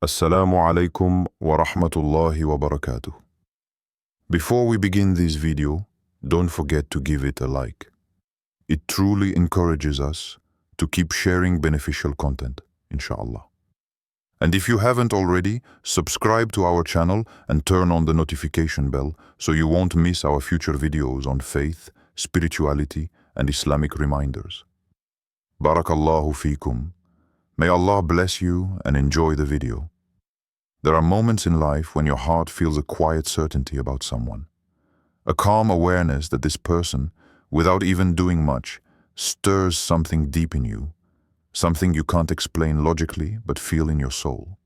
Assalamu alaikum wa rahmatullahi wa barakatuh. Before we begin this video, don't forget to give it a like. It truly encourages us to keep sharing beneficial content, inshallah. And if you haven't already, subscribe to our channel and turn on the notification bell so you won't miss our future videos on faith, spirituality, and Islamic reminders. Barakallahu feekum. May Allah bless you and enjoy the video. There are moments in life when your heart feels a quiet certainty about someone, a calm awareness that this person, without even doing much, stirs something deep in you, something you can't explain logically but feel in your soul.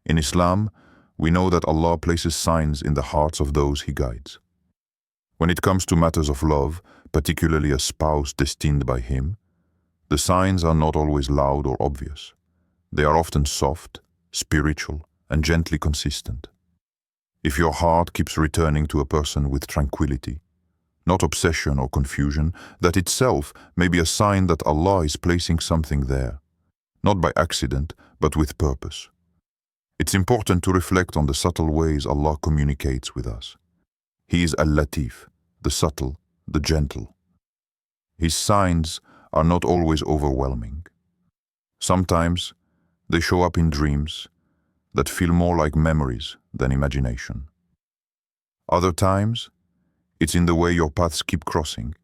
In Islam, we know that Allah places signs in the hearts of those He guides. When it comes to matters of love, particularly a spouse destined by Him, the signs are not always loud or obvious. They are often soft, spiritual, and gently consistent. If your heart keeps returning to a person with tranquility, not obsession or confusion, that itself may be a sign that Allah is placing something there, not by accident, but with purpose. It's important to reflect on the subtle ways Allah communicates with us. He is Al-Latif, the subtle, the gentle. His signs are not always overwhelming. Sometimes they show up in dreams that feel more like memories than imagination. Other times, it's in the way your paths keep crossing,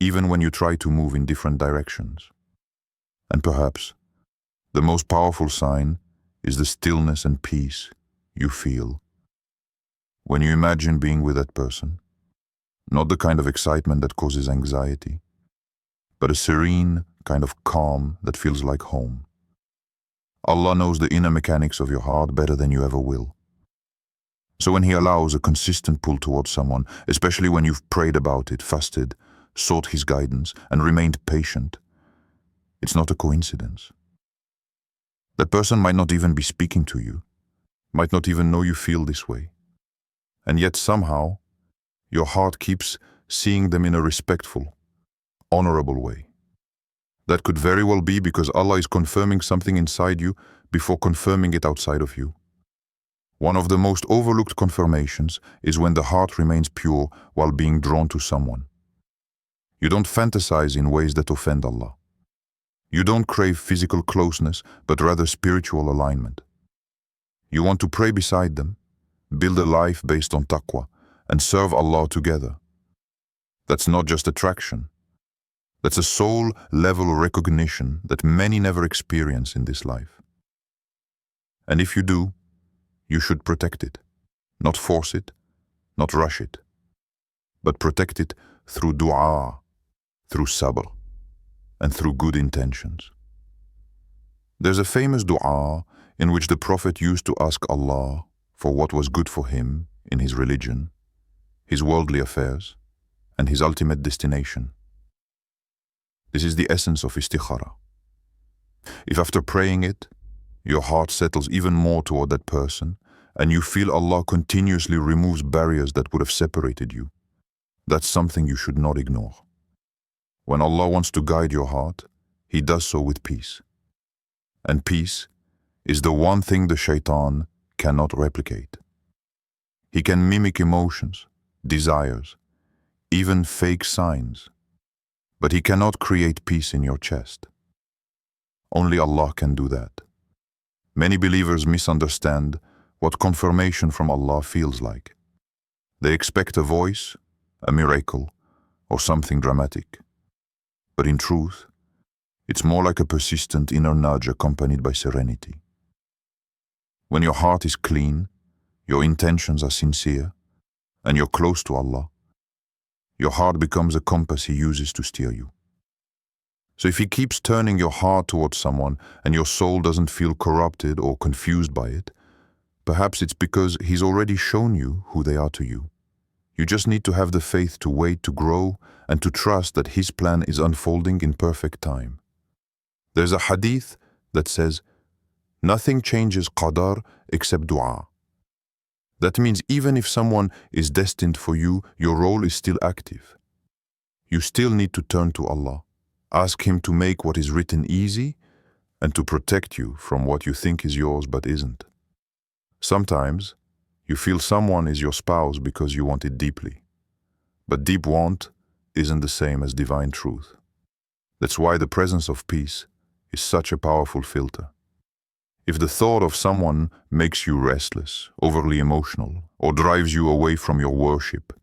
even when you try to move in different directions. And perhaps, the most powerful sign is the stillness and peace you feel when you imagine being with that person, not the kind of excitement that causes anxiety, but a serene kind of calm that feels like home. Allah knows the inner mechanics of your heart better than you ever will. So when He allows a consistent pull towards someone, especially when you've prayed about it, fasted, sought His guidance, and remained patient, it's not a coincidence. That person might not even be speaking to you, might not even know you feel this way. And yet somehow, your heart keeps seeing them in a respectful, honorable way. That could very well be because Allah is confirming something inside you before confirming it outside of you. One of the most overlooked confirmations is when the heart remains pure while being drawn to someone. You don't fantasize in ways that offend Allah. You don't crave physical closeness, but rather spiritual alignment. You want to pray beside them, build a life based on taqwa, and serve Allah together. That's not just attraction. That's a soul-level recognition that many never experience in this life. And if you do, you should protect it, not force it, not rush it, but protect it through dua, through sabr, and through good intentions. There's a famous dua in which the Prophet used to ask Allah for what was good for him in his religion, his worldly affairs, and his ultimate destination. This is the essence of istikhara. If after praying it, your heart settles even more toward that person, and you feel Allah continuously removes barriers that would have separated you, that's something you should not ignore. When Allah wants to guide your heart, He does so with peace. And peace is the one thing the shaitan cannot replicate. He can mimic emotions, desires, even fake signs, but he cannot create peace in your chest. Only Allah can do that. Many believers misunderstand what confirmation from Allah feels like. They expect a voice, a miracle, or something dramatic. But in truth, it's more like a persistent inner nudge accompanied by serenity. When your heart is clean, your intentions are sincere, and you're close to Allah, your heart becomes a compass He uses to steer you. So if He keeps turning your heart towards someone and your soul doesn't feel corrupted or confused by it, perhaps it's because He's already shown you who they are to you. You just need to have the faith to wait to grow and to trust that His plan is unfolding in perfect time. There's a hadith that says, "Nothing changes qadar except dua." That means even if someone is destined for you, your role is still active. You still need to turn to Allah, ask Him to make what is written easy, and to protect you from what you think is yours but isn't. Sometimes, you feel someone is your spouse because you want it deeply. But deep want isn't the same as divine truth. That's why the presence of peace is such a powerful filter. If the thought of someone makes you restless, overly emotional, or drives you away from your worship,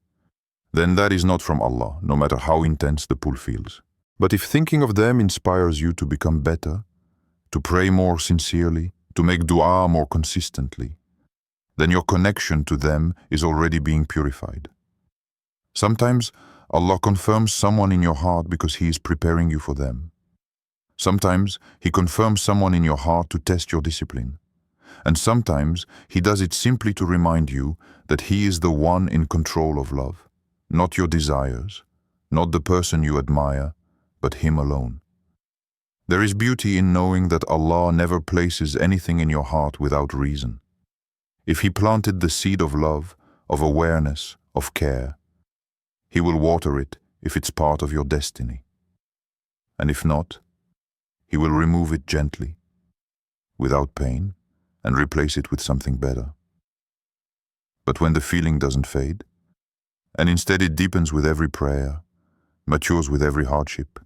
then that is not from Allah, no matter how intense the pull feels. But if thinking of them inspires you to become better, to pray more sincerely, to make dua more consistently, then your connection to them is already being purified. Sometimes Allah confirms someone in your heart because He is preparing you for them. Sometimes He confirms someone in your heart to test your discipline. And sometimes He does it simply to remind you that He is the one in control of love, not your desires, not the person you admire, but Him alone. There is beauty in knowing that Allah never places anything in your heart without reason. If He planted the seed of love, of awareness, of care, He will water it if it's part of your destiny. And if not, He will remove it gently, without pain, and replace it with something better. But when the feeling doesn't fade, and instead it deepens with every prayer, matures with every hardship,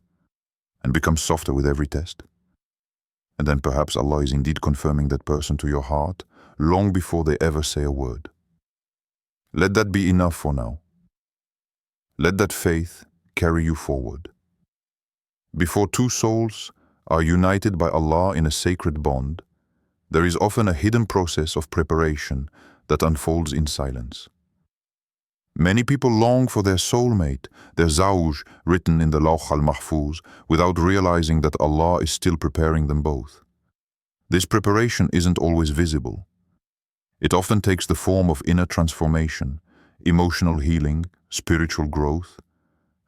and becomes softer with every test, and then perhaps Allah is indeed confirming that person to your heart long before they ever say a word. Let that be enough for now. Let that faith carry you forward. Before two souls are united by Allah in a sacred bond, there is often a hidden process of preparation that unfolds in silence. Many people long for their soulmate, their zawj, written in the Lawh al-Mahfuz, without realizing that Allah is still preparing them both. This preparation isn't always visible. It often takes the form of inner transformation, emotional healing, spiritual growth,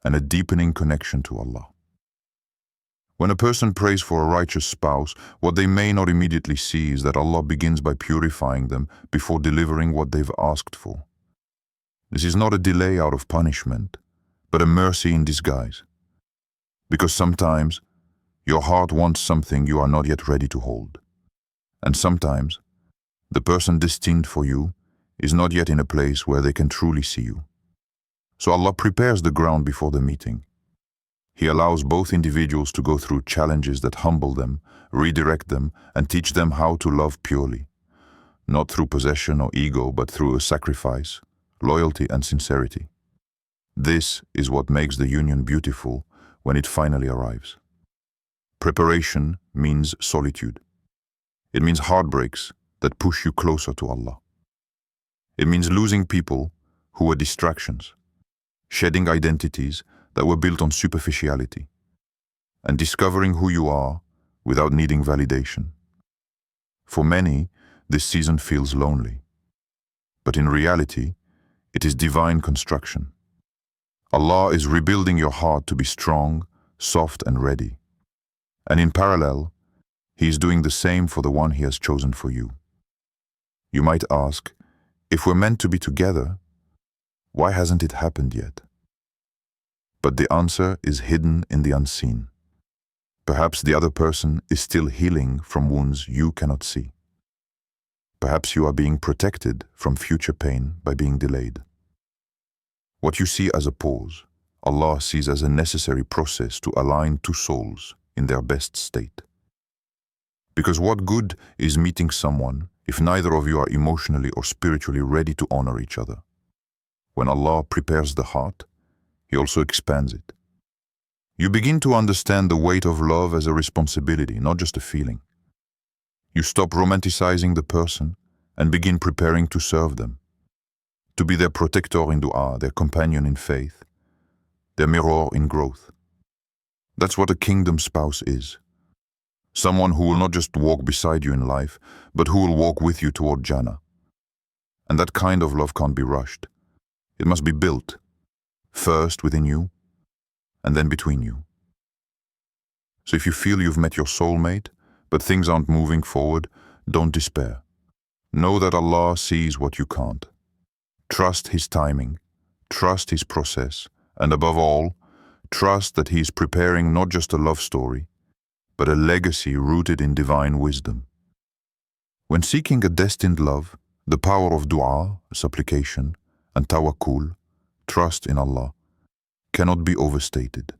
and a deepening connection to Allah. When a person prays for a righteous spouse, what they may not immediately see is that Allah begins by purifying them before delivering what they've asked for. This is not a delay out of punishment, but a mercy in disguise. Because sometimes your heart wants something you are not yet ready to hold. And sometimes the person destined for you is not yet in a place where they can truly see you. So Allah prepares the ground before the meeting. He allows both individuals to go through challenges that humble them, redirect them, and teach them how to love purely. Not through possession or ego, but through a sacrifice, loyalty, and sincerity. This is what makes the union beautiful when it finally arrives. Preparation means solitude. It means heartbreaks that push you closer to Allah. It means losing people who were distractions, shedding identities that were built on superficiality, and discovering who you are without needing validation. For many, this season feels lonely. But in reality, it is divine construction. Allah is rebuilding your heart to be strong, soft, and ready. And in parallel, He is doing the same for the one He has chosen for you. You might ask, if we're meant to be together, why hasn't it happened yet? But the answer is hidden in the unseen. Perhaps the other person is still healing from wounds you cannot see. Perhaps you are being protected from future pain by being delayed. What you see as a pause, Allah sees as a necessary process to align two souls in their best state. Because what good is meeting someone if neither of you are emotionally or spiritually ready to honor each other? When Allah prepares the heart, He also expands it. You begin to understand the weight of love as a responsibility, not just a feeling. You stop romanticizing the person and begin preparing to serve them, to be their protector in dua, their companion in faith, their mirror in growth. That's what a kingdom spouse is. Someone who will not just walk beside you in life, but who will walk with you toward Jannah. And that kind of love can't be rushed. It must be built, first within you, and then between you. So if you feel you've met your soulmate, but things aren't moving forward, don't despair. Know that Allah sees what you can't. Trust His timing, trust His process, and above all, trust that He is preparing not just a love story, but a legacy rooted in divine wisdom. When seeking a destined love, the power of dua, supplication, and tawakul, trust in Allah, cannot be overstated.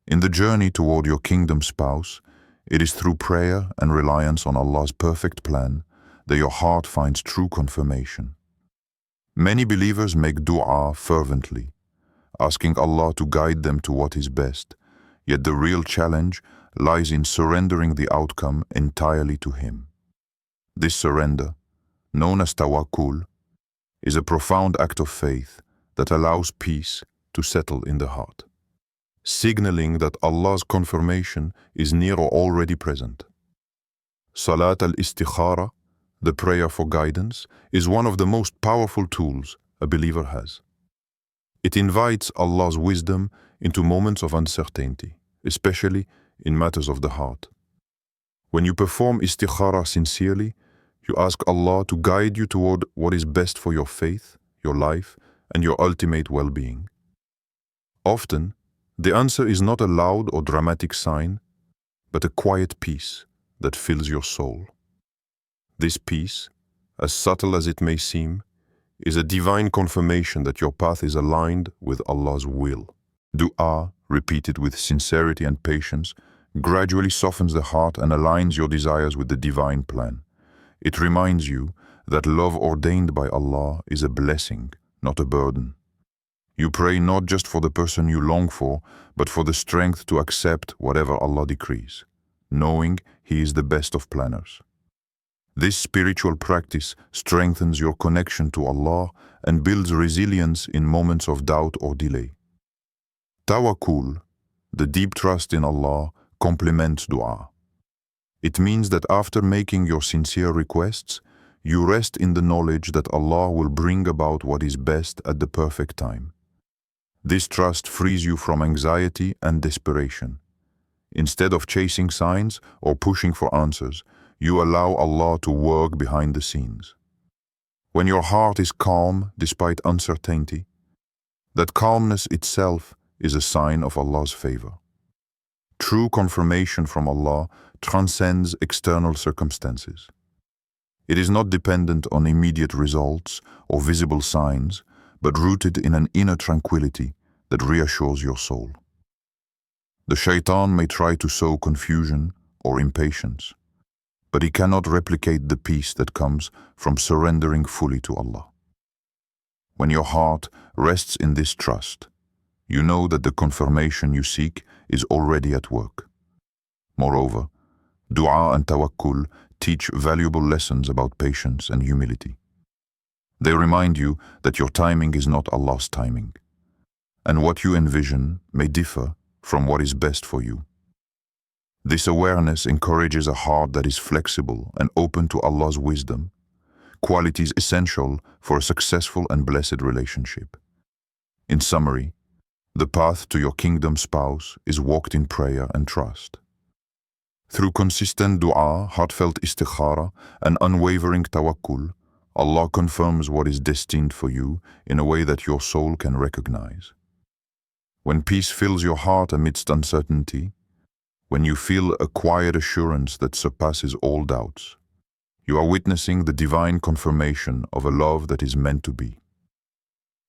In the journey toward your kingdom spouse, it is through prayer and reliance on Allah's perfect plan that your heart finds true confirmation. Many believers make dua fervently, asking Allah to guide them to what is best, yet the real challenge lies in surrendering the outcome entirely to Him. This surrender, known as tawakul, is a profound act of faith that allows peace to settle in the heart, signaling that Allah's confirmation is near or already present. Salat al-istikhara, the prayer for guidance, is one of the most powerful tools a believer has. It invites Allah's wisdom into moments of uncertainty, especially in matters of the heart. When you perform istikhara sincerely, you ask Allah to guide you toward what is best for your faith, your life, and your ultimate well-being. Often, the answer is not a loud or dramatic sign, but a quiet peace that fills your soul. This peace, as subtle as it may seem, is a divine confirmation that your path is aligned with Allah's will. Dua, repeated with sincerity and patience, gradually softens the heart and aligns your desires with the divine plan. It reminds you that love ordained by Allah is a blessing, not a burden. You pray not just for the person you long for, but for the strength to accept whatever Allah decrees, knowing He is the best of planners. This spiritual practice strengthens your connection to Allah and builds resilience in moments of doubt or delay. Tawakul, the deep trust in Allah, complements dua. It means that after making your sincere requests, you rest in the knowledge that Allah will bring about what is best at the perfect time. This trust frees you from anxiety and desperation. Instead of chasing signs or pushing for answers, you allow Allah to work behind the scenes. When your heart is calm despite uncertainty, that calmness itself is a sign of Allah's favor. True confirmation from Allah transcends external circumstances. It is not dependent on immediate results or visible signs, but rooted in an inner tranquility that reassures your soul. The shaitan may try to sow confusion or impatience, but he cannot replicate the peace that comes from surrendering fully to Allah. When your heart rests in this trust, you know that the confirmation you seek is already at work. Moreover, dua and tawakkul teach valuable lessons about patience and humility. They remind you that your timing is not Allah's timing, and what you envision may differ from what is best for you. This awareness encourages a heart that is flexible and open to Allah's wisdom, qualities essential for a successful and blessed relationship. In summary, the path to your kingdom spouse is walked in prayer and trust. Through consistent dua, heartfelt istikhara, and unwavering tawakkul, Allah confirms what is destined for you in a way that your soul can recognize. When peace fills your heart amidst uncertainty, when you feel a quiet assurance that surpasses all doubts, you are witnessing the divine confirmation of a love that is meant to be.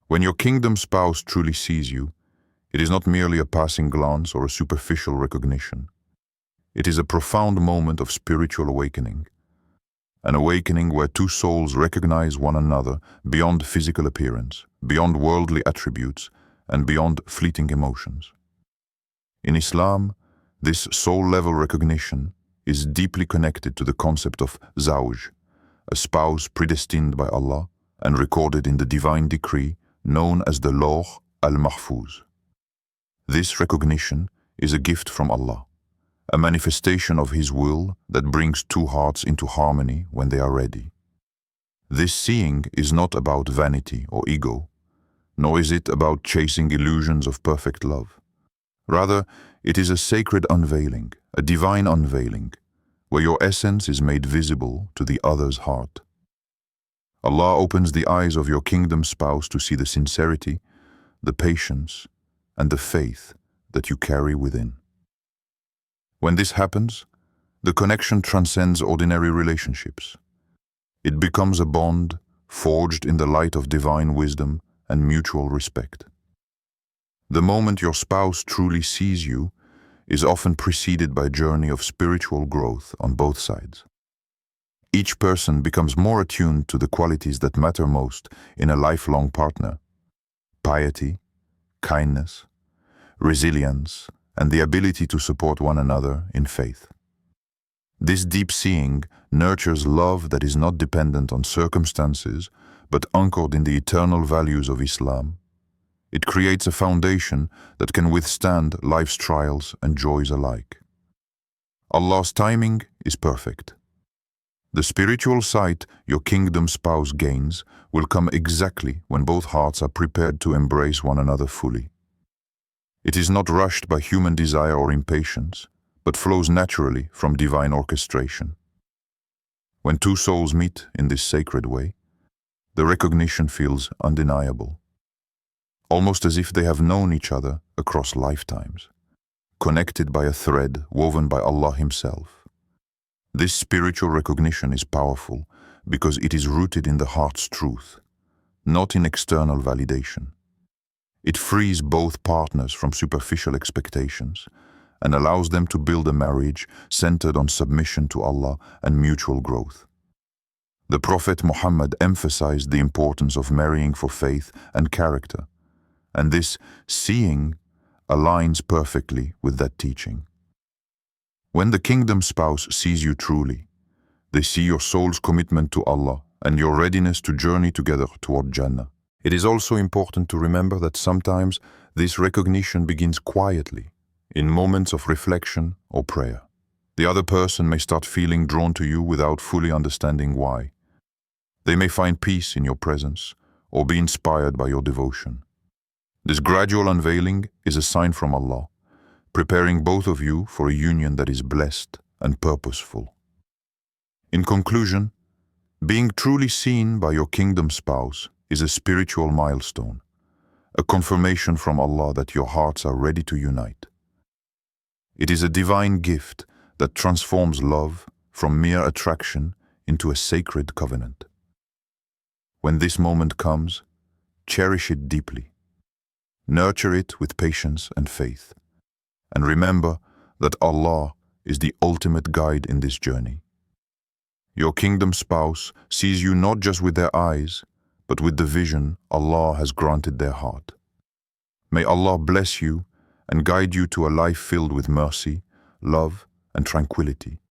When your kingdom spouse truly sees you, it is not merely a passing glance or a superficial recognition. It is a profound moment of spiritual awakening, an awakening where two souls recognize one another beyond physical appearance, beyond worldly attributes, and beyond fleeting emotions. In Islam, this soul-level recognition is deeply connected to the concept of zawj, a spouse predestined by Allah and recorded in the divine decree known as the Lawh al-Mahfuz. This recognition is a gift from Allah, a manifestation of His will that brings two hearts into harmony when they are ready. This seeing is not about vanity or ego, nor is it about chasing illusions of perfect love. Rather, it is a sacred unveiling, a divine unveiling, where your essence is made visible to the other's heart. Allah opens the eyes of your kingdom spouse to see the sincerity, the patience, and the faith that you carry within. When this happens, the connection transcends ordinary relationships. It becomes a bond forged in the light of divine wisdom and mutual respect. The moment your spouse truly sees you is often preceded by a journey of spiritual growth on both sides. Each person becomes more attuned to the qualities that matter most in a lifelong partner: piety, kindness, resilience, and the ability to support one another in faith. This deep seeing nurtures love that is not dependent on circumstances, but anchored in the eternal values of Islam. It creates a foundation that can withstand life's trials and joys alike. Allah's timing is perfect. The spiritual sight your kingdom spouse gains will come exactly when both hearts are prepared to embrace one another fully. It is not rushed by human desire or impatience, but flows naturally from divine orchestration. When two souls meet in this sacred way, the recognition feels undeniable, almost as if they have known each other across lifetimes, connected by a thread woven by Allah Himself. This spiritual recognition is powerful because it is rooted in the heart's truth, not in external validation. It frees both partners from superficial expectations and allows them to build a marriage centered on submission to Allah and mutual growth. The Prophet Muhammad emphasized the importance of marrying for faith and character, and this seeing aligns perfectly with that teaching. When the kingdom spouse sees you truly, they see your soul's commitment to Allah and your readiness to journey together toward Jannah. It is also important to remember that sometimes this recognition begins quietly, in moments of reflection or prayer. The other person may start feeling drawn to you without fully understanding why. They may find peace in your presence or be inspired by your devotion. This gradual unveiling is a sign from Allah, preparing both of you for a union that is blessed and purposeful. In conclusion, being truly seen by your kingdom spouse is a spiritual milestone, a confirmation from Allah that your hearts are ready to unite. It is a divine gift that transforms love from mere attraction into a sacred covenant. When this moment comes, cherish it deeply. Nurture it with patience and faith. And remember that Allah is the ultimate guide in this journey. Your kingdom spouse sees you not just with their eyes, but with the vision Allah has granted their heart. May Allah bless you and guide you to a life filled with mercy, love, and tranquility.